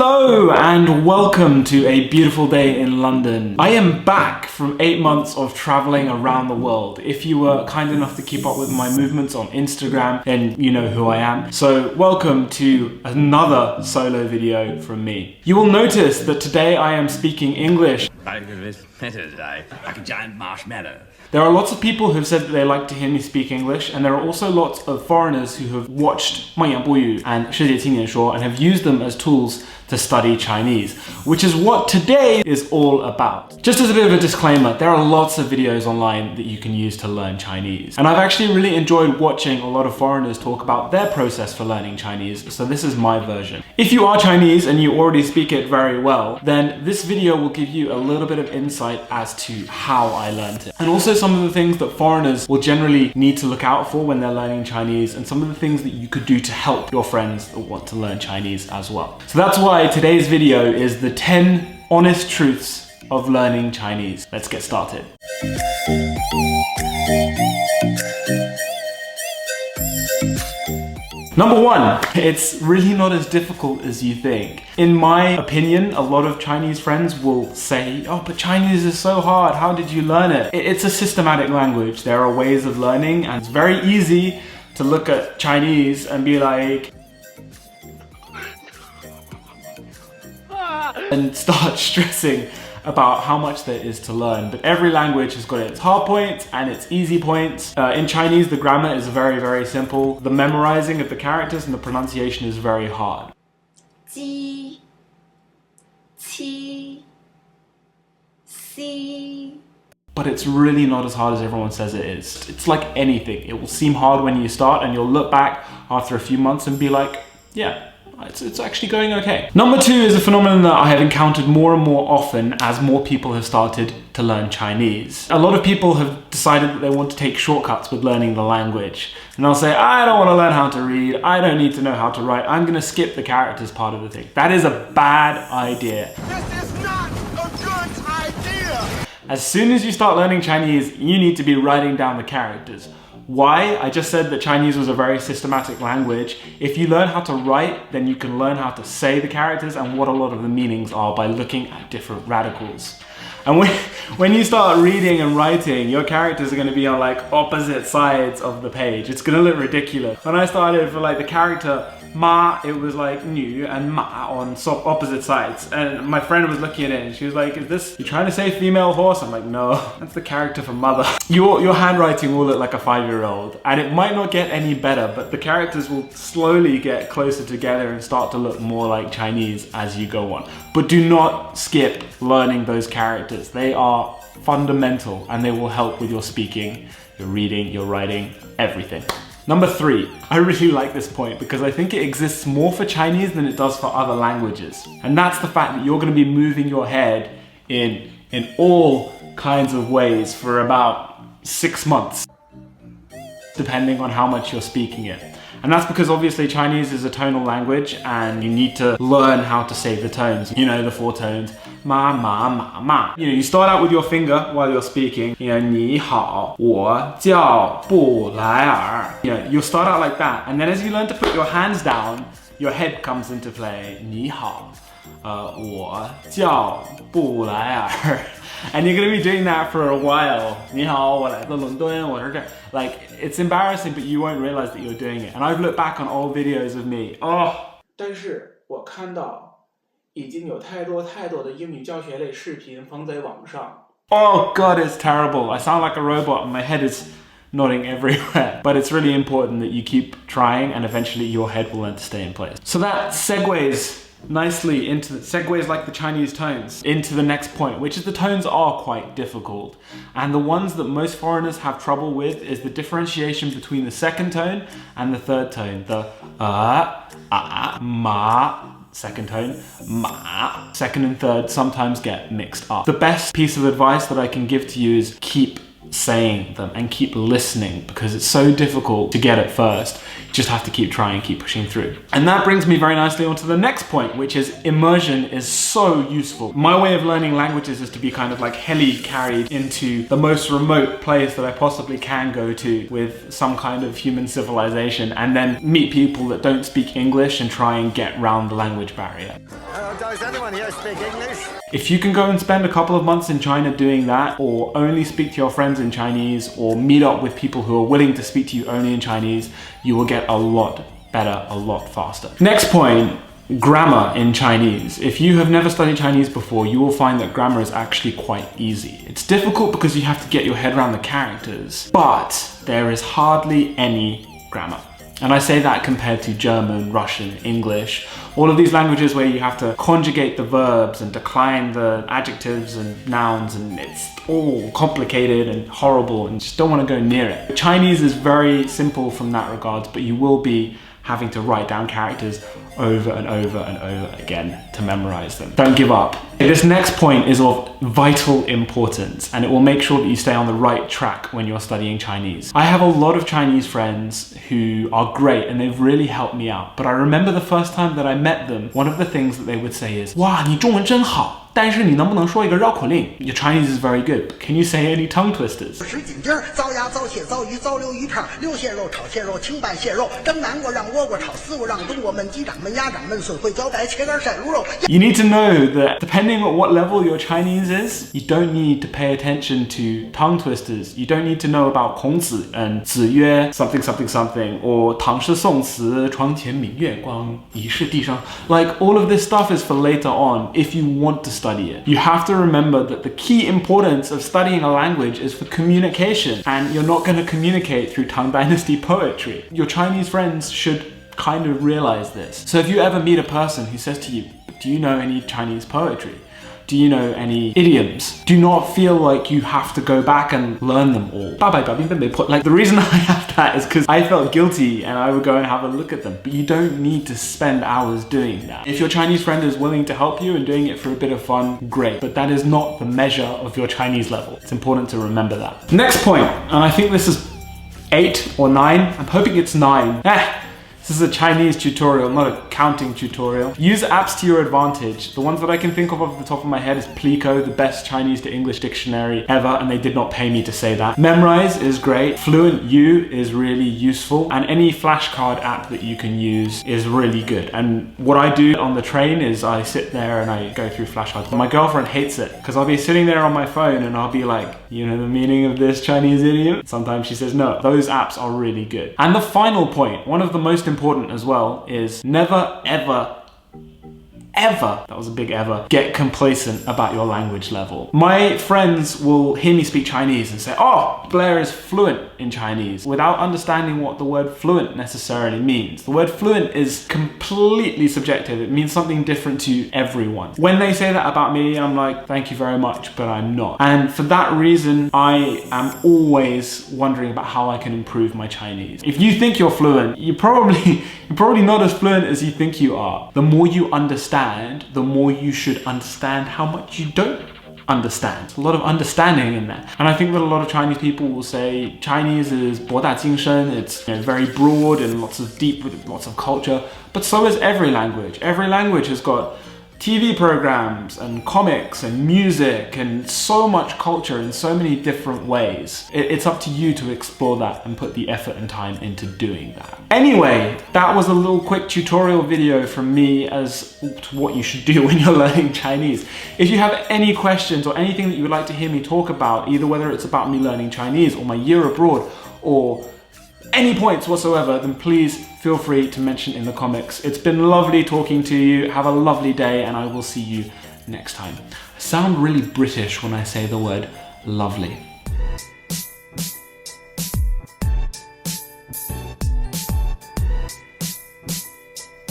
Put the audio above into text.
Hello and welcome to a beautiful day in London. I am back from 8 months of traveling around the world. If you were kind enough to keep up with my movements on Instagram, then you know who I am. So welcome to another solo video from me. You will notice that today I am speaking English. Like a giant marshmallow. There are lots of people who've said that they like to hear me speak English, and there are also lots of foreigners who have watched 孟言布语 and 世界青年说 and have used them as tools to study Chinese, which is what today is all about. Just as a bit of a disclaimer, there are lots of videos online that you can use to learn Chinese. And I've actually really enjoyed watching a lot of foreigners talk about their process for learning Chinese, so this is my version. If you are Chinese and you already speak it very well, then this video will give you a little bit of insight as to how I learned it. And also some of the things that foreigners will generally need to look out for when they're learning Chinese, and some of the things that you could do to help your friends that want to learn Chinese as well. So that's why today's video is the 10 honest truths of learning Chinese. Let's get started. Number one, it's really not as difficult as you think. In my opinion, a lot of Chinese friends will say, oh, but Chinese is so hard, how did you learn it? It's a systematic language. There are ways of learning, and it's very easy to look at Chinese and be like, and start stressing about how much there is to learn. But every language has got its hard points and its easy points. In Chinese, the grammar is very, very simple. The memorizing of the characters and the pronunciation is very hard. Ji, qi, si. But it's really not as hard as everyone says it is. It's like anything. It will seem hard when you start, and you'll look back after a few months and be like, yeah, it's actually going okay. Number two is a phenomenon that I have encountered more and more often as more people have started to learn Chinese. A lot of people have decided that they want to take shortcuts with learning the language. And they'll say, I don't want to learn how to read, I don't need to know how to write, I'm gonna skip the characters part of the thing. That is a bad idea. This is not a good idea! As soon as you start learning Chinese, you need to be writing down the characters. Why? I just said that Chinese was a very systematic language. If you learn how to write, then you can learn how to say the characters and what a lot of the meanings are by looking at different radicals. And when you start reading and writing, your characters are going to be on like opposite sides of the page. It's going to look ridiculous. When I started for like the character Ma, it was like Nu and Ma on opposite sides. And my friend was looking at it and she was like, is this, you trying to say female horse? I'm like, no, that's the character for mother. Your handwriting will look like a 5-year-old, and it might not get any better, but the characters will slowly get closer together and start to look more like Chinese as you go on. But do not skip learning those characters. They are fundamental and they will help with your speaking, your reading, your writing, everything. Number three, I really like this point because I think it exists more for Chinese than it does for other languages. And that's the fact that you're going to be moving your head in all kinds of ways for about 6 months, depending on how much you're speaking it. And that's because obviously Chinese is a tonal language and you need to learn how to say the tones. You know, the 4 tones. Ma, ma, ma, ma. You know, you start out with your finger while you're speaking. You know, 你好,我叫布莱尔. You know, you'll start out like that. And then as you learn to put your hands down, your head comes into play. 你好,我叫布莱尔. And you're going to be doing that for a while. 你好,我来自伦敦,我是这. Like, it's embarrassing, but you won't realize that you're doing it. And I've looked back on old videos of me. Oh! 但是我看到已经有太多的英语教学类视频放在网上. Oh god, it's terrible. I sound like a robot and my head is nodding everywhere. But it's really important that you keep trying and eventually your head will learn to stay in place. So that segues nicely into segues like the Chinese tones into the next point, which is the tones are quite difficult, and the ones that most foreigners have trouble with is the differentiation between the second tone and the third tone. The ma, second tone, ma, second and third sometimes get mixed up. The best piece of advice that I can give to you is keep saying them and keep listening, because it's so difficult to get at first. You just have to keep trying, keep pushing through. And that brings me very nicely onto the next point, which is immersion is so useful. My way of learning languages is to be kind of like heli-carried into the most remote place that I possibly can go to with some kind of human civilization, and then meet people that don't speak English and try and get around the language barrier. Does anyone here speak English? If you can go and spend a couple of months in China doing that, or only speak to your friends in Chinese, or meet up with people who are willing to speak to you only in Chinese, you will get a lot better, a lot faster. Next point, grammar in Chinese. If you have never studied Chinese before, you will find that grammar is actually quite easy. It's difficult because you have to get your head around the characters, but there is hardly any grammar. And I say that compared to German, Russian, English, all of these languages where you have to conjugate the verbs and decline the adjectives and nouns, and it's all complicated and horrible and just don't want to go near it. Chinese is very simple from that regards, but you will be having to write down characters over and over and over again to memorize them. Don't give up. This next point is of vital importance, and it will make sure that you stay on the right track when you're studying Chinese. I have a lot of Chinese friends who are great and they've really helped me out, but I remember the first time that I met them, one of the things that they would say is, "Wow, 你中文真好。但是你能不能说一个绕口令? Your Chinese is very good, but can you say any tongue twisters?" 什锦丁、糟鸭、糟蟹、糟鱼、糟溜鱼片、溜蟹肉、炒蟹肉、清拌蟹肉、蒸南瓜、让倭瓜、炒丝瓜、让冬瓜、焖鸡掌、焖鸭掌、焖笋烩茭白、切干晒卤肉。 You need to know that depending on what level your Chinese is, you don't need to pay attention to tongue twisters. You don't need to know about 孔子 and 子曰 something something something, or 唐诗宋词床前明月光疑是地上. Like, all of this stuff is for later on if you want to study it. You have to remember that the key importance of studying a language is for communication, and you're not going to communicate through Tang Dynasty poetry. Your Chinese friends should kind of realize this. So if you ever meet a person who says to you, "Do you know any Chinese poetry? Do you know any idioms?" Do not feel like you have to go back and learn them all. Like, the reason I have that is because I felt guilty and I would go and have a look at them. But you don't need to spend hours doing that. If your Chinese friend is willing to help you and doing it for a bit of fun, great. But that is not the measure of your Chinese level. It's important to remember that. Next point, and I think this is 8 or 9. I'm hoping it's 9. This is a Chinese tutorial, not a counting tutorial. Use apps to your advantage. The ones that I can think of off the top of my head is Plico, the best Chinese to English dictionary ever, and they did not pay me to say that. Memrise is great. Fluent U is really useful, and any flashcard app that you can use is really good. And what I do on the train is I sit there and I go through flashcards. My girlfriend hates it because I'll be sitting there on my phone and I'll be like, "You know the meaning of this Chinese idiom?" Sometimes she says no. Those apps are really good. And the final point, one of the most important as well, is never ever that was a big ever, get complacent about your language level. My friends will hear me speak Chinese and say, "Oh, Blair is fluent in Chinese," without understanding what the word fluent necessarily means. The word fluent is completely subjective. It means something different to everyone. When they say that about me, I'm like, "Thank you very much," but I'm not. And for that reason, I am always wondering about how I can improve my Chinese. If you think you're fluent, you're probably not as fluent as you think you are. The more you understand, the more you should understand how much you don't understand. There's a lot of understanding in there. And I think that a lot of Chinese people will say Chinese is 博大精深, it's very broad and lots of deep with lots of culture, but so is every language. Every language has got TV programs and comics and music and so much culture in so many different ways. It's up to you to explore that and put the effort and time into doing that. Anyway, that was a little quick tutorial video from me as to what you should do when you're learning Chinese. If you have any questions or anything that you would like to hear me talk about, either whether it's about me learning Chinese or my year abroad or any points whatsoever, then please feel free to mention in the comments. It's been lovely talking to you. Have a lovely day, and I will see you next time. I sound really British when I say the word lovely.